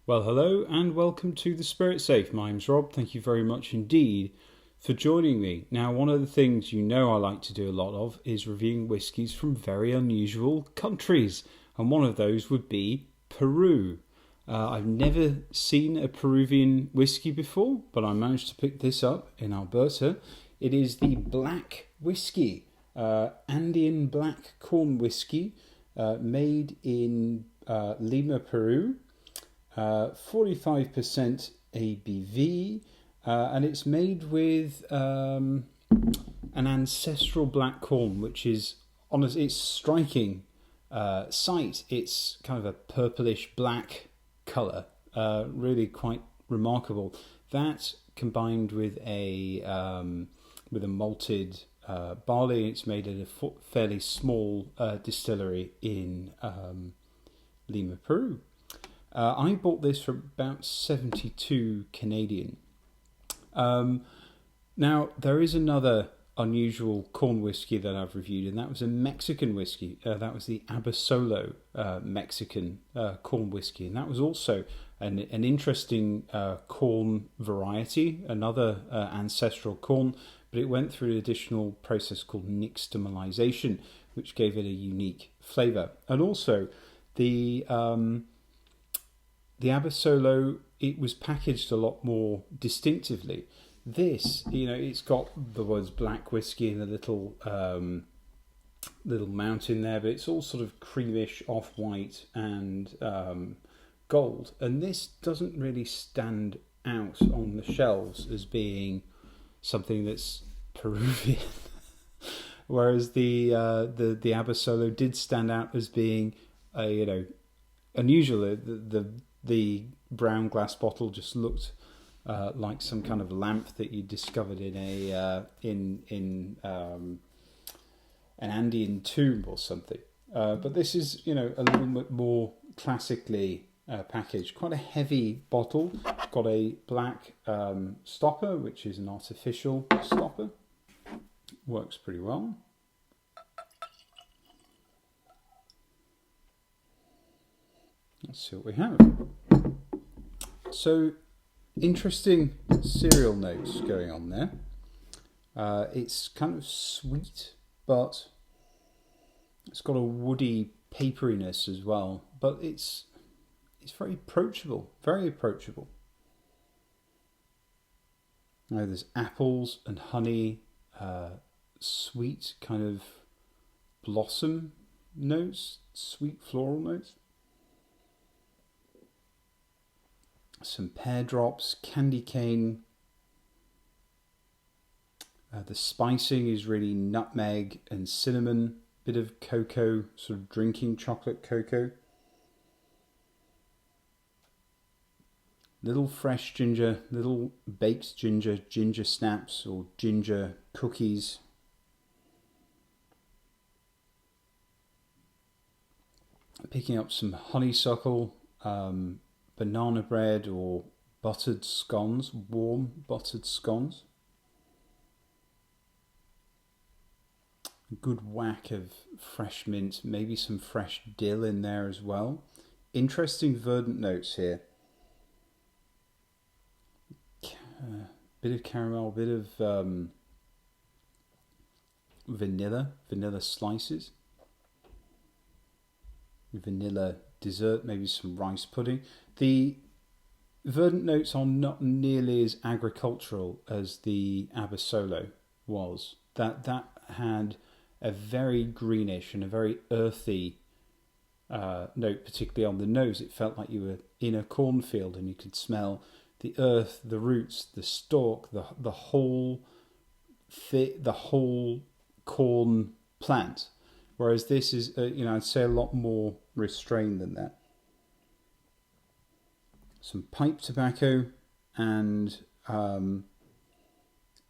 Well, hello and welcome to the Spirit Safe. My name's Rob. Thank you very much indeed for joining me. Now, one of the things you know I like to do a lot of is reviewing whiskies from very unusual countries, and one of those would be Peru. I've never seen a Peruvian whiskey before, but I managed to pick this up in Alberta. It is the black whiskey, Andean black corn whiskey, made in Lima, Peru. 45% ABV, and it's made with an ancestral black corn, which is it's striking sight. It's kind of a purplish black colour, really quite remarkable. That combined with a malted barley, it's made at a fairly small distillery in Lima, Peru. I bought this for about 72 Canadian. Now, there is another unusual corn whiskey that I've reviewed, and that was a Mexican whiskey. That was the Abasolo Mexican corn whiskey, and that was also an interesting corn variety, another ancestral corn, but it went through an additional process called nixtamalization, which gave it a unique flavour. And also, the Abasolo, it was packaged a lot more distinctively. This, it's got the words black whiskey and a little mountain there, but it's all sort of creamish, off-white and gold. And this doesn't really stand out on the shelves as being something that's Peruvian. Whereas the Abasolo did stand out as being unusual. The brown glass bottle just looked like some kind of lamp that you discovered in an Andean tomb or something. But this is, a little bit more classically packaged. Quite a heavy bottle. Got a black stopper, which is an artificial stopper. Works pretty well. Let's see what we have. So, interesting cereal notes going on there. It's kind of sweet, but it's got a woody paperiness as well. But it's very approachable, very approachable. Now there's apples and honey, sweet kind of blossom notes, sweet floral notes. Some pear drops, candy cane. The spicing is really nutmeg and cinnamon, bit of cocoa, sort of drinking chocolate cocoa. Little fresh ginger, little baked ginger, ginger snaps or ginger cookies. Picking up some honeysuckle, banana bread or buttered scones, warm buttered scones. A good whack of fresh mint, maybe some fresh dill in there as well. Interesting verdant notes here. Bit of caramel, bit of vanilla slices. Vanilla dessert, maybe some rice pudding. The verdant notes are not nearly as agricultural as the Abasolo was. That had a very greenish and a very earthy note, particularly on the nose. It felt like you were in a cornfield and you could smell the earth, the roots, the stalk, the whole corn plant. Whereas this is, I'd say a lot more restrained than that. Some pipe tobacco and the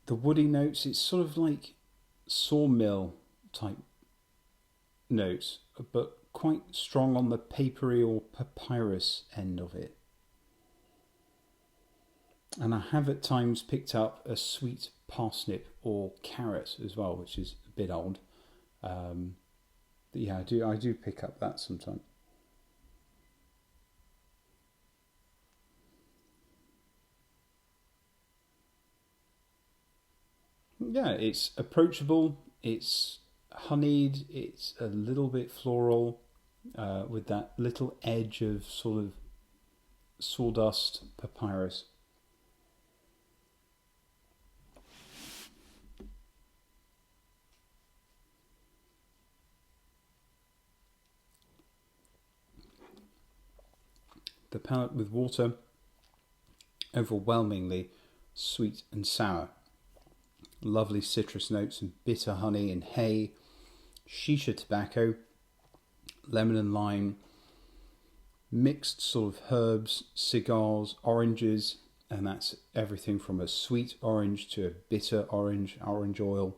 woody notes. It's sort of like sawmill type notes, but quite strong on the papery or papyrus end of it. And I have at times picked up a sweet parsnip or carrot as well, which is a bit odd. But yeah, I do pick up that sometimes. yeah, it's approachable. It's honeyed. It's a little bit floral, with that little edge of sort of sawdust papyrus. The palate with water, overwhelmingly sweet and sour. Lovely citrus notes and bitter honey and hay, shisha tobacco, lemon and lime, mixed sort of herbs, cigars, oranges, and that's everything from a sweet orange to a bitter orange oil,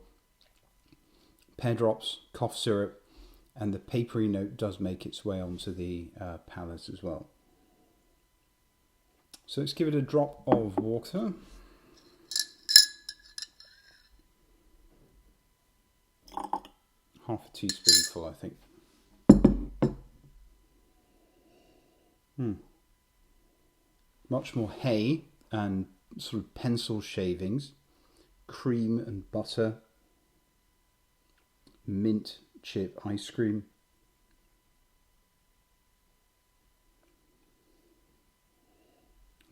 pear drops, cough syrup, and the papery note does make its way onto the palate as well. So let's give it a drop of water. Half a teaspoonful, I think. Much more hay and sort of pencil shavings, cream and butter, mint chip ice cream,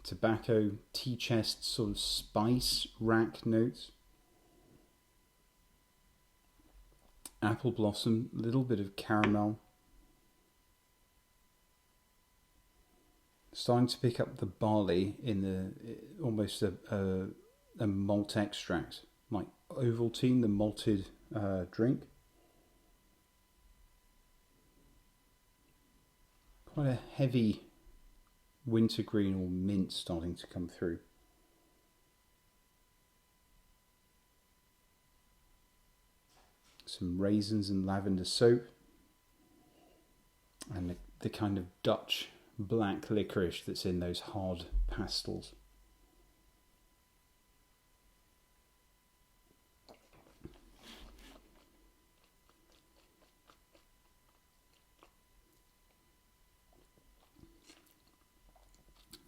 tobacco, tea chest sort of spice rack notes, apple blossom, little bit of caramel. Starting to pick up the barley in the almost a malt extract, like Ovaltine, the malted drink. Quite a heavy wintergreen or mint starting to come through. Some raisins and lavender soap, and the kind of Dutch black licorice that's in those hard pastels.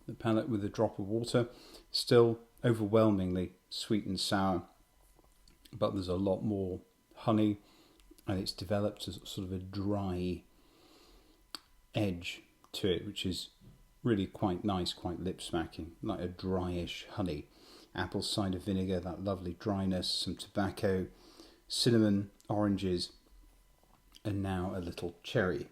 The palate with a drop of water, still overwhelmingly sweet and sour, but there's a lot more honey, and it's developed as sort of a dry edge to it, which is really quite nice, quite lip smacking, like a dryish honey. Apple cider vinegar, that lovely dryness, some tobacco, cinnamon, oranges, and now a little cherry.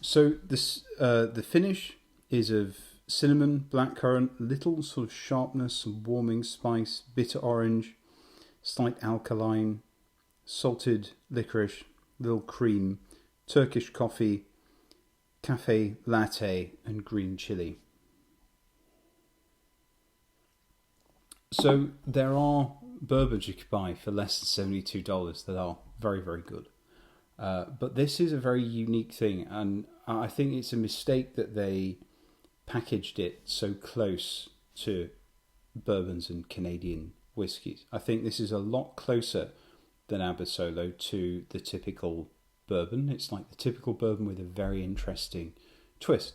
So this the finish is of cinnamon, blackcurrant, little sort of sharpness, some warming spice, bitter orange, slight alkaline, salted licorice, little cream, Turkish coffee, cafe latte, and green chili. So there are bourbons you could buy for less than $72 that are very, very good. But this is a very unique thing, and I think it's a mistake that they packaged it so close to bourbons and Canadian whiskies. I think this is a lot closer than Abasolo to the typical bourbon. It's like the typical bourbon with a very interesting twist.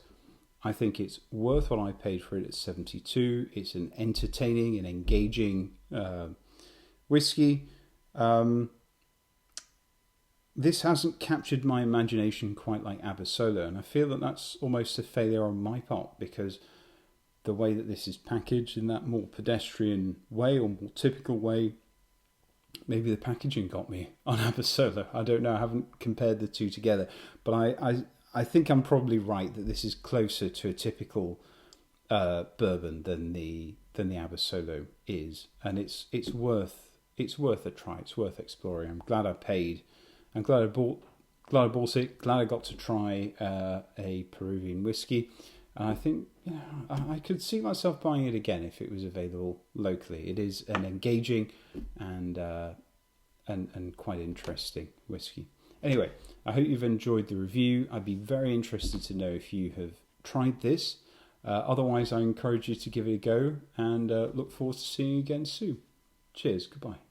I think it's worth what I paid for it at $72. It's an entertaining and engaging whiskey. This hasn't captured my imagination quite like Abasolo, and I feel that that's almost a failure on my part, because the way that this is packaged in that more pedestrian way or more typical way, maybe the packaging got me on Abasolo. I don't know, I haven't compared the two together, but I think I'm probably right that this is closer to a typical bourbon than the Abasolo is, and it's worth a try. It's worth exploring. I'm glad I paid. I'm glad I bought it. Glad I got to try a Peruvian whiskey. And I think I could see myself buying it again if it was available locally. It is an engaging and quite interesting whiskey. Anyway, I hope you've enjoyed the review. I'd be very interested to know if you have tried this. Otherwise, I encourage you to give it a go, and look forward to seeing you again soon. Cheers. Goodbye.